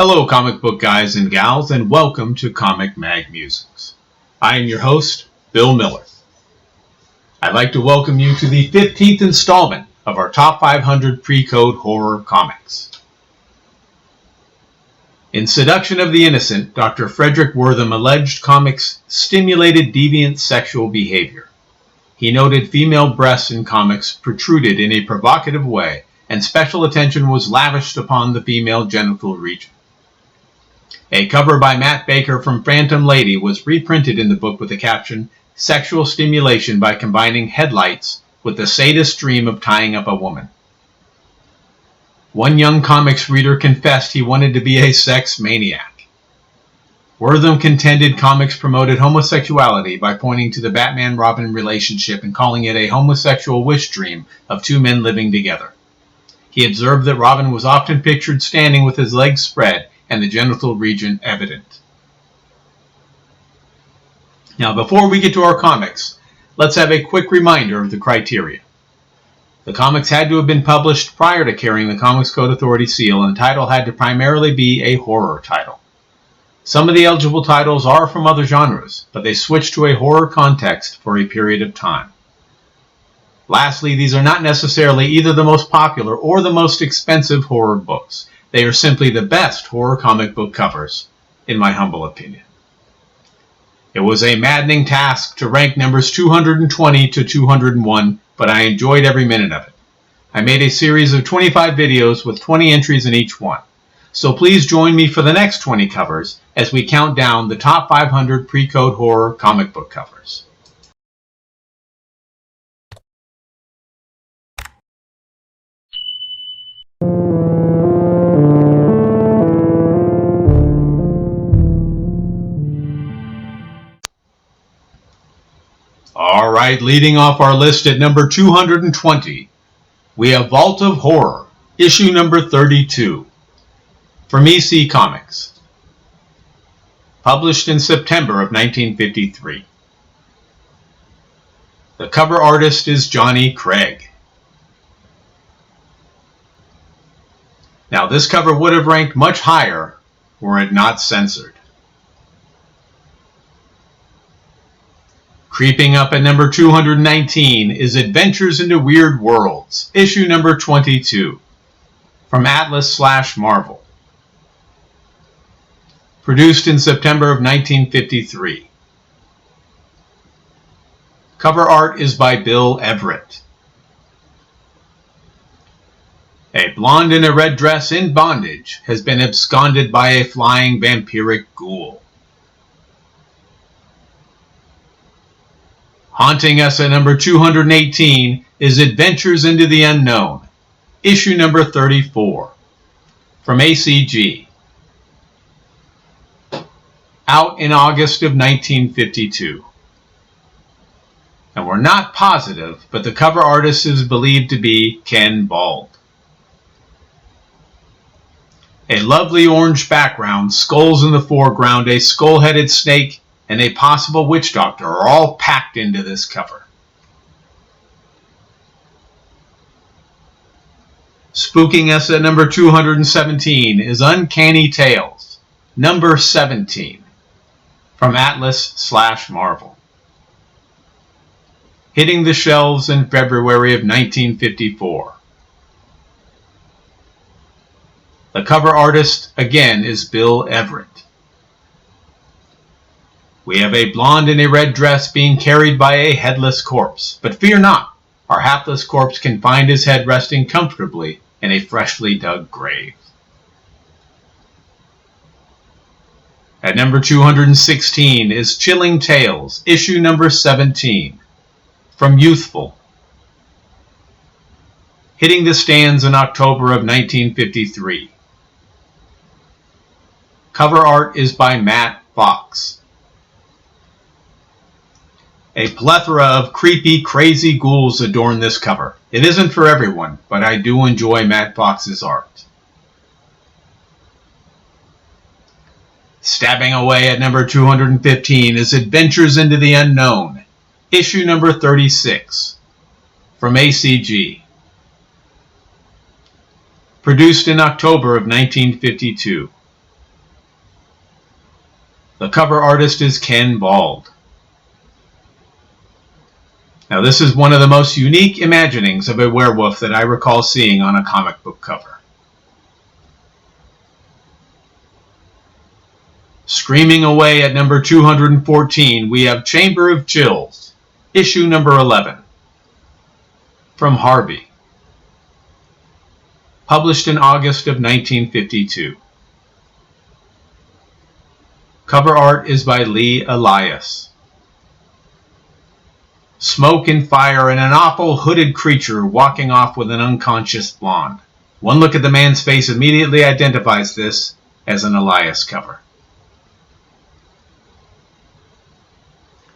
Hello comic book guys and gals, and welcome to Comic Mag Musings. I am your host, Bill Miller. I'd like to welcome you to the 15th installment of our Top 500 Pre-Code Horror Comics. In Seduction of the Innocent, Dr. Frederick Wortham alleged comics stimulated deviant sexual behavior. He noted female breasts in comics protruded in a provocative way, and special attention was lavished upon the female genital region. A cover by Matt Baker from Phantom Lady was reprinted in the book with the caption, "Sexual Stimulation by Combining Headlights with the Sadist Dream of Tying Up a Woman." One young comics reader confessed he wanted to be a sex maniac. Wortham contended comics promoted homosexuality by pointing to the Batman-Robin relationship and calling it a homosexual wish dream of two men living together. He observed that Robin was often pictured standing with his legs spread and the genital region evident. Now, before we get to our comics, let's have a quick reminder of the criteria. The comics had to have been published prior to carrying the Comics Code Authority seal, and the title had to primarily be a horror title. Some of the eligible titles are from other genres, but they switch to a horror context for a period of time. Lastly, these are not necessarily either the most popular or the most expensive horror books. They are simply the best horror comic book covers, in my humble opinion. It was a maddening task to rank numbers 220 to 201, but I enjoyed every minute of it. I made a series of 25 videos with 20 entries in each one. So please join me for the next 20 covers as we count down the top 500 pre-code horror comic book covers. Alright, leading off our list at number 220, we have Vault of Horror, issue number 32, from EC Comics, published in September of 1953. The cover artist is Johnny Craig. Now, this cover would have ranked much higher were it not censored. Creeping up at number 219 is Adventures into Weird Worlds, issue number 22, from Atlas/Marvel. Produced in September of 1953. Cover art is by Bill Everett. A blonde in a red dress in bondage has been absconded by a flying vampiric ghoul. Haunting us at number 218 is Adventures into the Unknown, issue number 34, from ACG. Out in August of 1952. And we're not positive, but the cover artist is believed to be Ken Bald. A lovely orange background, skulls in the foreground, a skull-headed snake, and a possible witch doctor are all packed into this cover. Spooking us at number 217 is Uncanny Tales, number 17, from Atlas/Marvel. Hitting the shelves in February of 1954. The cover artist, again, is Bill Everett. We have a blonde in a red dress being carried by a headless corpse. But fear not, our hapless corpse can find his head resting comfortably in a freshly dug grave. At number 216 is Chilling Tales, issue number 17, from Youthful. Hitting the stands in October of 1953. Cover art is by Matt Fox. A plethora of creepy, crazy ghouls adorn this cover. It isn't for everyone, but I do enjoy Matt Fox's art. Stabbing away at number 215 is Adventures into the Unknown, issue number 36, from ACG. Produced in October of 1952. The cover artist is Ken Bald. Now this is one of the most unique imaginings of a werewolf that I recall seeing on a comic book cover. Screaming away at number 214, we have Chamber of Chills, issue number 11, from Harvey, published in August of 1952. Cover art is by Lee Elias. Smoke and fire and an awful hooded creature walking off with an unconscious blonde. One look at the man's face immediately identifies this as an Elias cover.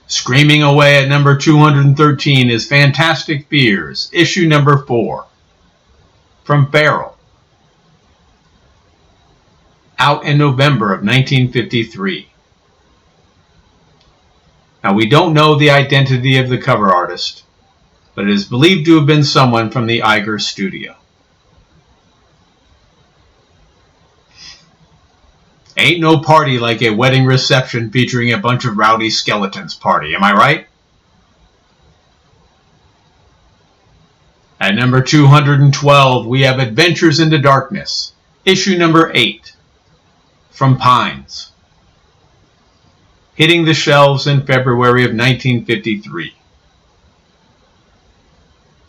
Screaming away at number 213 is Fantastic Fears, issue number 4, from Farrell, out in November of 1953. Now we don't know the identity of the cover artist, but it is believed to have been someone from the Iger studio. Ain't no party like a wedding reception featuring a bunch of rowdy skeletons party, am I right? At number 212, we have Adventures into Darkness, issue number 8, from Pines, hitting the shelves in February of 1953.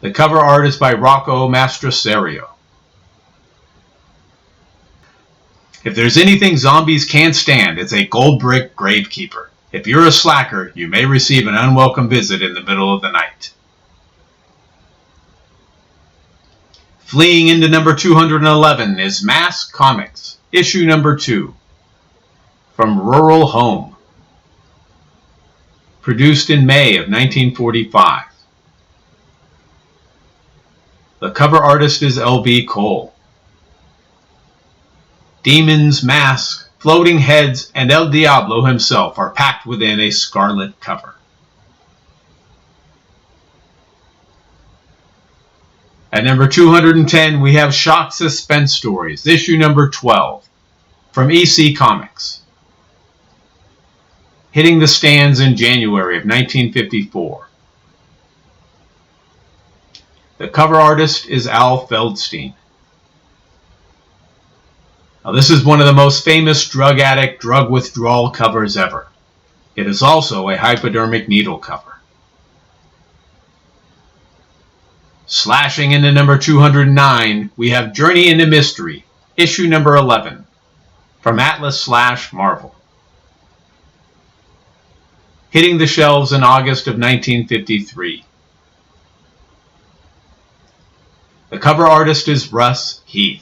The cover art is by Rocco Mastroserio. If there's anything zombies can't stand, it's a gold brick gravekeeper. If you're a slacker, you may receive an unwelcome visit in the middle of the night. Fleeing into number 211 is Mass Comics, issue number 2, from Rural Home, produced in May of 1945. The cover artist is L.B. Cole. Demons, masks, floating heads, and El Diablo himself are packed within a scarlet cover. At number 210, we have Shock Suspense Stories, issue number 12, from EC Comics, hitting the stands in January of 1954. The cover artist is Al Feldstein. Now, this is one of the most famous drug addict, drug withdrawal covers ever. It is also a hypodermic needle cover. Slashing into number 209, we have Journey into Mystery, issue number 11, from Atlas/Marvel, hitting the shelves in August of 1953. The cover artist is Russ Heath.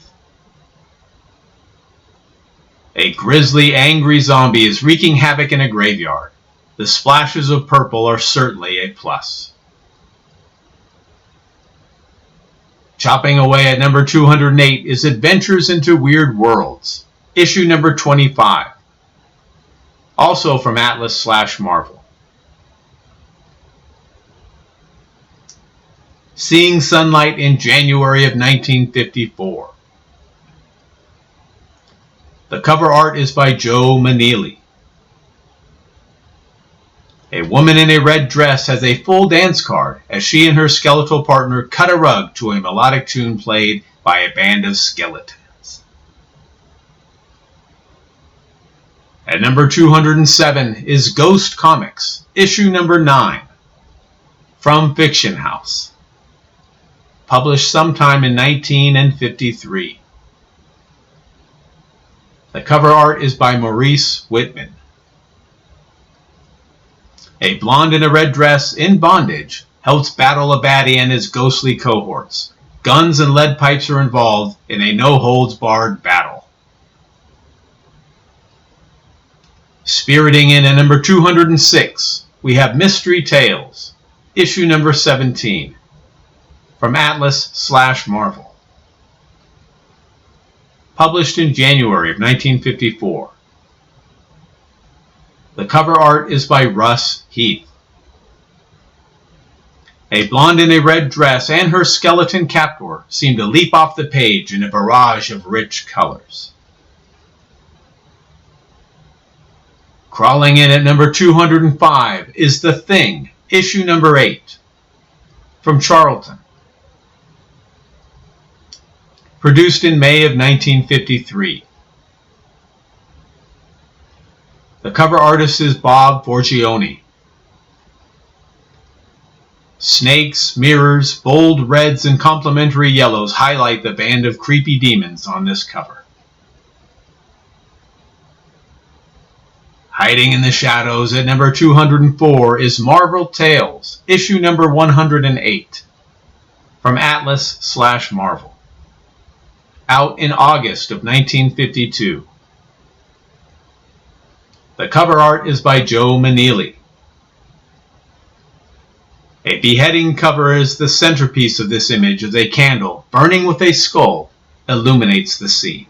A grisly, angry zombie is wreaking havoc in a graveyard. The splashes of purple are certainly a plus. Chopping away at number 208 is Adventures into Weird Worlds, issue number 25, also from Atlas/Marvel. Seeing sunlight in January of 1954. The cover art is by Joe Maneely. A woman in a red dress has a full dance card as she and her skeletal partner cut a rug to a melodic tune played by a band of skeletons. At number 207 is Ghost Comics, issue number 9, from Fiction House, published sometime in 1953. The cover art is by Maurice Whitman. A blonde in a red dress, in bondage, helps battle a baddie and his ghostly cohorts. Guns and lead pipes are involved in a no-holds-barred battle. Spiriting in at number 206, we have Mystery Tales, issue number 17, from Atlas/Marvel, published in January of 1954. The cover art is by Russ Heath. A blonde in a red dress and her skeleton captor seem to leap off the page in a barrage of rich colors. Crawling in at number 205 is The Thing, issue number 8, from Charlton. Produced in May of 1953. The cover artist is Bob Forgione. Snakes, mirrors, bold reds, and complementary yellows highlight the band of creepy demons on this cover. Hiding in the shadows at number 204 is Marvel Tales, issue number 108, from Atlas/Marvel. Out in August of 1952. The cover art is by Joe Maneely. A beheading cover is the centerpiece of this image as a candle, burning with a skull, illuminates the scene.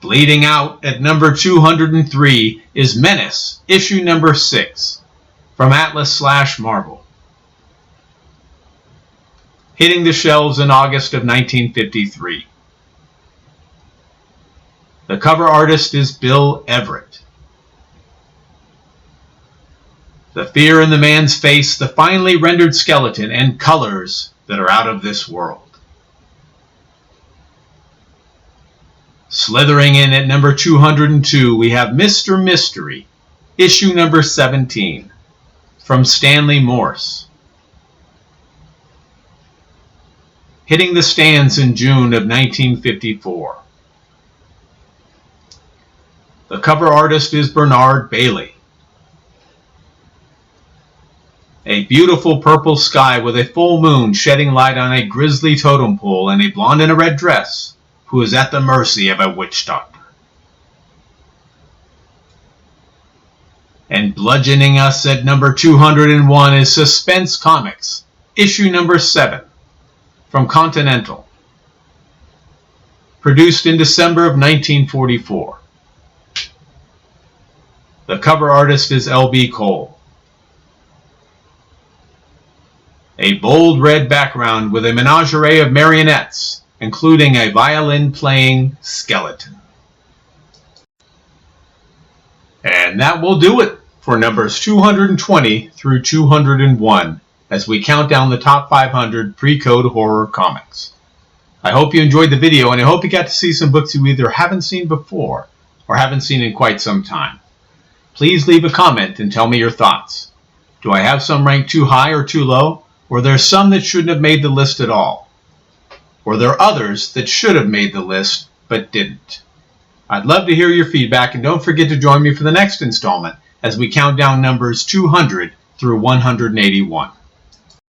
Bleeding out at number 203 is Menace, issue number 6, from Atlas/Marvel. Hitting the shelves in August of 1953. The cover artist is Bill Everett. The fear in the man's face, the finely rendered skeleton, and colors that are out of this world. Slithering in at number 202, we have Mr. Mystery, issue number 17, from Stanley Morse. Hitting the stands in June of 1954. The cover artist is Bernard Bailey. A beautiful purple sky with a full moon shedding light on a grisly totem pole and a blonde in a red dress who is at the mercy of a witch doctor. And bludgeoning us at number 201 is Suspense Comics, issue number 7, from Continental. Produced in December of 1944. The cover artist is L.B. Cole. A bold red background with a menagerie of marionettes, including a violin-playing skeleton. And that will do it for numbers 220 through 201 as we count down the top 500 pre-code horror comics. I hope you enjoyed the video, and I hope you got to see some books you either haven't seen before or haven't seen in quite some time. Please leave a comment and tell me your thoughts. Do I have some ranked too high or too low? Or there some that shouldn't have made the list at all? Or there are others that should have made the list but didn't? I'd love to hear your feedback, and don't forget to join me for the next installment as we count down numbers 200 through 181.